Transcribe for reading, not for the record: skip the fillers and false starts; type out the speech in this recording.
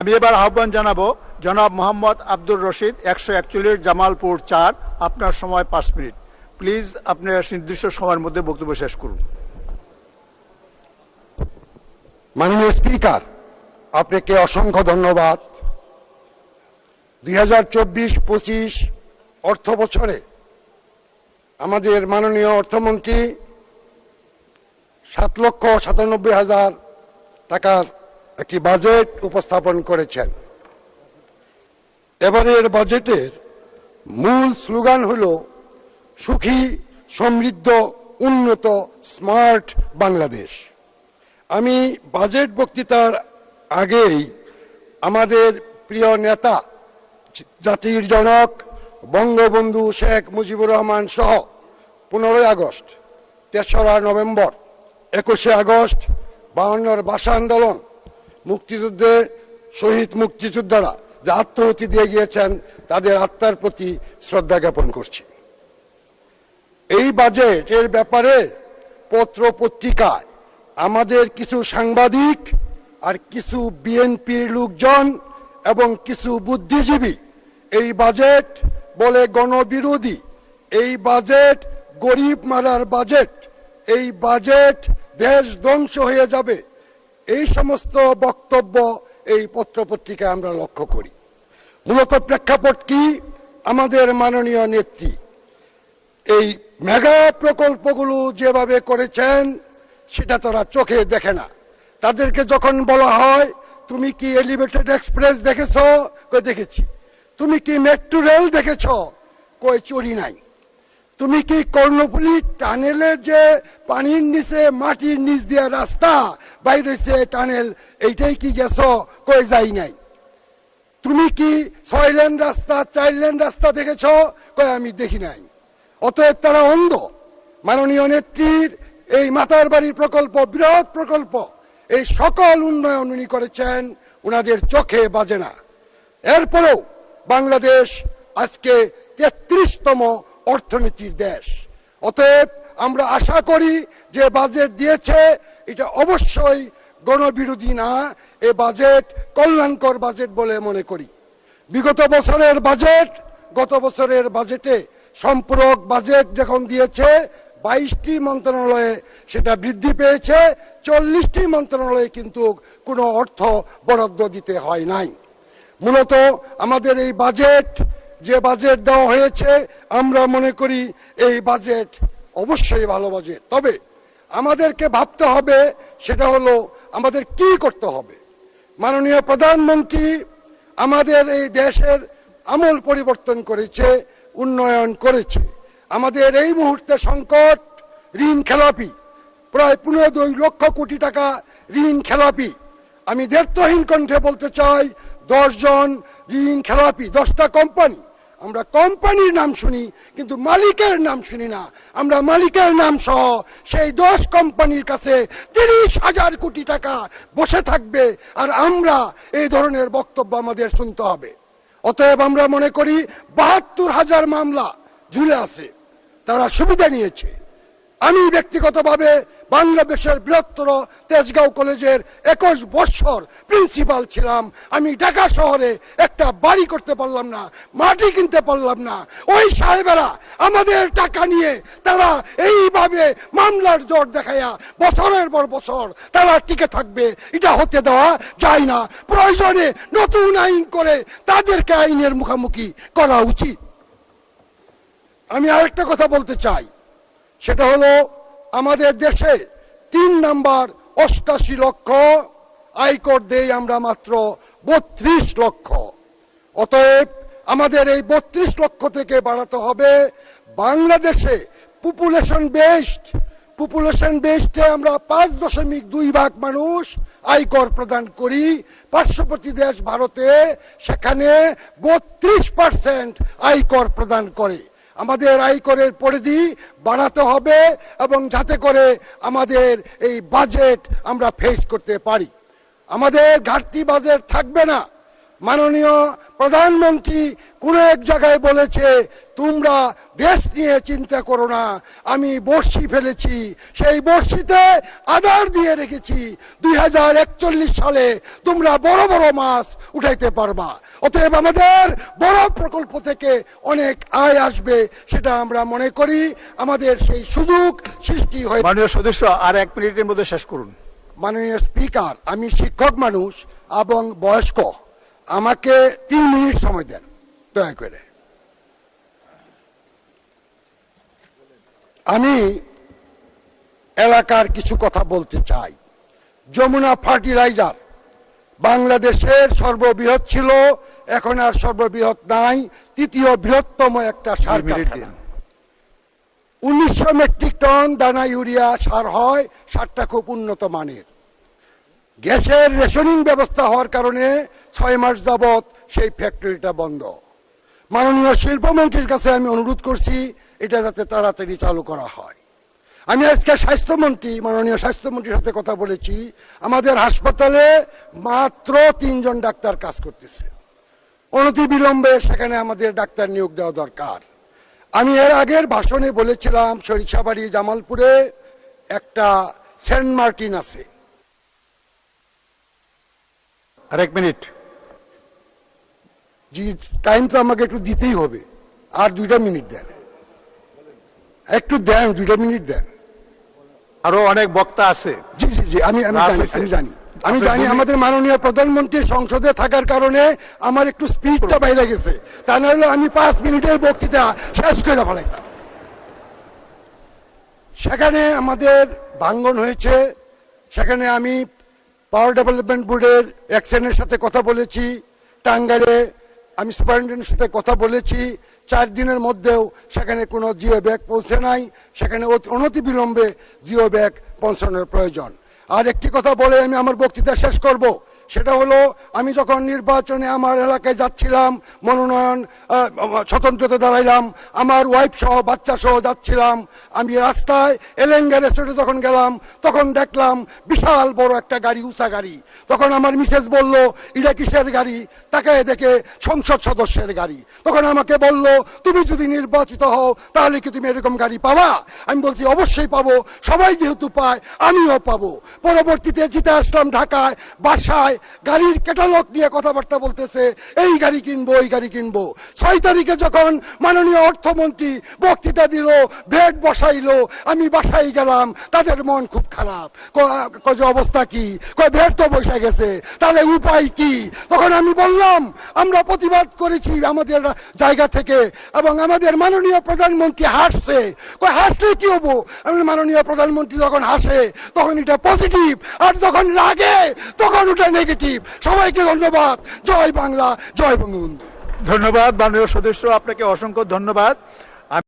আমি এবার আহ্বান জানাবো জনাব মোহাম্মদ আব্দুর রশিদ 141 জামালপুর 4। আপনার সময় 5 মিনিট। প্লিজ আপনার নির্দিষ্ট সময়ের মধ্যে বক্তব্য শেষ করুন। মাননীয় স্পিকার, আপনাকে অসংখ্য ধন্যবাদ। 2024-25 অর্থ বছরে আমাদের মাননীয় অর্থমন্ত্রী 7,97,000 টাকার একটি বাজেট উপস্থাপন করেছেন। এবারের বাজেটের মূল স্লোগান হল সুখী, সমৃদ্ধ, উন্নত, স্মার্ট বাংলাদেশ। আমি বাজেট বক্তৃতার আগেই আমাদের প্রিয় নেতা, জাতির জনক বঙ্গবন্ধু শেখ মুজিবুর রহমান সহ 15ই আগস্ট, 3রা নভেম্বর, 21শে আগস্ট, 52 ভাষা আন্দোলন, মুক্তিযুদ্ধে শহীদ মুক্তিযোদ্ধারা যে আত্মাহুতি দিয়ে গিয়েছেন তাদের আত্মার প্রতি শ্রদ্ধা জ্ঞাপন করছি। এই বাজেটের ব্যাপারে পত্র পত্রিকায় আমাদের কিছু সাংবাদিক আর কিছু বিএনপির লোকজন এবং কিছু বুদ্ধিজীবী এই বাজেট বলে গণবিরোধী, এই বাজেট গরিব মারার বাজেট, এই বাজেট দেশ ধ্বংস হয়ে যাবে, এই সমস্ত বক্তব্য এই পত্রপত্রিকায় আমরা লক্ষ্য করি। মূলত প্রেক্ষাপট কি? আমাদের মাননীয় নেত্রী এই মেগা প্রকল্পগুলো যেভাবে করেছেন সেটা তারা চোখে দেখে না। তাদেরকে যখন বলা হয় তুমি কি এলিভেটেড এক্সপ্রেস দেখেছ? কই দেখেছি। তুমি কি মেট্রো রেল দেখেছ? কই চুরি নাই। তুমি কি কর্ণফুলী টানেলে যে পানির নিচে মাটির নিচ দিয়ে রাস্তা বাইর হয়েছে টানেল, এইটাই কি গেছ? কই যাই নাই। তুমি কি 6 লেন রাস্তা 4 লেন রাস্তা দেখেছ? কই আমি দেখি নাই। অতএব তারা অন্ধ। মাননীয় নেত্রীর এই মাতার বাড়ির প্রকল্প, বৃহৎ প্রকল্প, এই সকল উন্নয়ন উনি করেছেন, উনাদের চোখে বাজে না। এরপরেও বাংলাদেশ আজকে 33তম অর্থনীতির দেশ। অতএব আমরা আশা করি যে বাজেট দিয়েছে এটা অবশ্যই গণবিরোধী না, এ বাজেট কল্যাণকর বাজেট বলে মনে করি। বিগত বছরের বাজেট, গত বছরের বাজেটে সম্পূরক বাজেট যখন দিয়েছে 22টি মন্ত্রণালয়ে সেটা বৃদ্ধি পেয়েছে, 40টি মন্ত্রণালয়ে কিন্তু কোনো অর্থ বরাদ্দ দিতে হয় নাই। মূলত আমাদের এই বাজেট, যে বাজেট দেওয়া হয়েছে, আমরা মনে করি এই বাজেট অবশ্যই ভালো বাজেট। তবে আমাদেরকে ভাবতে হবে সেটা হলো আমাদের কি করতে হবে। মাননীয় প্রধানমন্ত্রী আমাদের এই দেশের আমূল পরিবর্তন করেছে, উন্নয়ন করেছে। আমাদের এই মুহূর্তে সংকট, ঋণ খেলাপি, প্রায় 15 লক্ষ কোটি টাকা ঋণ খেলাপি। আমি দ্ব্যর্থহীন কণ্ঠে বলতে চাই 10 জন ঋণ খেলাপি, 10টা কোম্পানি। আমরা কোম্পানির নাম শুনি কিন্তু মালিকের নাম শুনি না। আমরা মালিকের নাম সহ সেই 10 কোম্পানির কাছে 30,000 কোটি টাকা বসে থাকবে, আর আমরা এই ধরনের বক্তব্য আমাদের শুনতে হবে। অতএব আমরা মনে করি 72,000 মামলা ঝুলে আছে, তারা সুবিধা নিয়েছে। আমি ব্যক্তিগতভাবে বাংলাদেশের বৃহত্তর তেজগাঁও কলেজের 21 বছর প্রিন্সিপাল ছিলাম। আমি ঢাকা শহরে একটা বাড়ি করতে পারলাম না, মাটি কিনতে পারলাম না। ওই সাহেবেরা আমাদের টাকা নিয়ে তারা এইভাবে মামলার জোর দেখাইয়া বছরের পর বছর তারা টিকে থাকবে, এটা হতে দেওয়া যায় না। প্রয়োজনে নতুন আইন করে তাদেরকে আইনের মুখোমুখি করা উচিত। আমি আরেকটা কথা বলতে চাই, সেটা হলো আমাদের দেশে 3 নাম্বার 88 লক্ষ, আয়কর দেই আমরা মাত্র 32 লক্ষ। অতএব আমাদের এই 32 লক্ষ থেকে বাড়াতে হবে। বাংলাদেশে পপুলেশন বেসডে আমরা 5.2 ভাগ মানুষ আয়কর প্রদান করি। পার্শ্ববর্তী দেশ ভারতে সেখানে 32% আয়কর প্রদান করে। আমাদের আয়করের পরিধি বাড়াতে হবে এবং যাতে করে আমাদের এই বাজেট আমরা ফেস করতে পারি। আমাদের ঘাটতি বাজেট থাকবে না। মাননীয় প্রধানমন্ত্রী কোন এক জায়গায় বলেছে তোমরা দেশ নিয়ে চিন্তা করো না, আমি বর্ষি ফেলেছি, সেই বর্ষিতে আধার দিয়ে রেখেছি, 2041 সালে তোমরা বড় বড় মাছ উঠাইতে পারবা। অতএব আমাদের বড় প্রকল্প থেকে অনেক আয় আসবে, সেটা আমরা মনে করি। আমাদের সেই সুযোগ সৃষ্টি হয়ে। মাননীয় সদস্য আর 1 মিনিটের মধ্যে শেষ করুন। মাননীয় স্পিকার, আমি শিক্ষক মানুষ এবং বয়স্ক, আমাকে 3 মিনিট সময় দেন দয়া করে। আমি এলাকার কিছু কথা বলতে চাই। যমুনা ফার্টিলাইজার বাংলাদেশের সর্ববৃহৎ ছিল, এখন আর সর্ববৃহৎ নাই, তৃতীয় বৃহত্তম একটা সার কারখানা। 1900 মেট্রিক টন দানা ইউরিয়া সার হয়, সারটা খুব উন্নত মানের। গ্যাসের রেশনিং ব্যবস্থা হওয়ার কারণে 6 মাস যাবৎ সেই ফ্যাক্টরিটা বন্ধ। মাননীয় শিল্পমন্ত্রীর কাছে আমি অনুরোধ করছি এটা যাতে তাড়াতাড়ি চালু করা হয়। আমি আজকে স্বাস্থ্যমন্ত্রী, মাননীয় স্বাস্থ্যমন্ত্রীর সাথে কথা বলেছি, আমাদের হাসপাতালে মাত্র 3 জন ডাক্তার কাজ করতেছে। অনতি বিলম্বে সেখানে আমাদের ডাক্তার নিয়োগ দেওয়া দরকার। আমি এর আগের ভাষণে বলেছিলাম সরিষাবাড়ি জামালপুরে একটা সেন্ট মার্টিন আছে। আর 1 মিনিট। জি, টাইম তো আমাকে একটু দিতেই হবে, আর 2টা মিনিট দেন, একটু দেন, 2টা মিনিট দেন। আরো অনেক বক্তা আছে। জি জি জি, আমি জানি আমাদের মাননীয় প্রধানমন্ত্রী সংসদে থাকার কারণে আমার একটু স্পিডটা বাইরে গেছে, তা নাহলে আমি 5 মিনিটের বক্তৃতা শেষ করে ফেলাইতাম। সেখানে আমাদের ভাঙ্গন হয়েছে, সেখানে আমি পাওয়ার ডেভেলপমেন্ট বোর্ডের এক্সেনের সাথে কথা বলেছি, টাঙ্গাইলে আমি সুপারিনটেন্ডেন্টের সাথে কথা বলেছি। 4 দিনের মধ্যেও সেখানে কোনো জিও ব্যাগ পৌঁছে নাই, সেখানে অনতি বিলম্বে জিও ব্যাগ পৌঁছানোর প্রয়োজন। আর একটি কথা বলে আমি আমার বক্তৃতা শেষ করব, সেটা হলো আমি যখন নির্বাচনে আমার এলাকায় যাচ্ছিলাম, মনোনয়ন স্বতন্ত্রতে দাঁড়াইলাম, আমার ওয়াইফ সহ বাচ্চা সহ যাচ্ছিলাম, আমি রাস্তায় এলেঙ্গা রেস্টুরেন্টে যখন গেলাম তখন দেখলাম বিশাল বড় একটা গাড়ি, উঁচা গাড়ি। তখন আমার মিসেস বলল এটা কিসের গাড়ি, তাকায় দেখে সংসদ সদস্যের গাড়ি। তখন আমাকে বলল তুমি যদি নির্বাচিত হও তাহলে কি তুমি এরকম গাড়ি পাবা? আমি বলছি অবশ্যই পাবো, সবাই যেহেতু পায় আমিও পাবো। পরবর্তীতে জিতে আসলাম ঢাকায়, বাসায় গাড়ির ক্যাটালগ নিয়ে কথাবার্তা বলতেছে, এই গাড়ি কিনবো, এই গাড়ি কিনবো। 6 তারিখে যখন মাননীয় অর্থমন্ত্রী বক্তৃতা দিল, ভেট বসাইলো, আমি বাসায় গেলাম, তাদের মন খুব খারাপ। যে অবস্থা কি, ভেট তো বসে গেছে, তাহলে উপায় কি? তখন আমি বললাম আমরা প্রতিবাদ করেছি আমাদের জায়গা থেকে, এবং আমাদের মাননীয় প্রধানমন্ত্রী হাসছে। হাসলে কি হবো? মাননীয় প্রধানমন্ত্রী যখন হাসে তখন এটা পজিটিভ, আর যখন রাগে তখন ওটা নেগেটিভ। সবাইকে ধন্যবাদ। জয় বাংলা, জয় বঙ্গবন্ধু। ধন্যবাদ মাননীয় সদস্য, আপনাকে অসংখ্য ধন্যবাদ।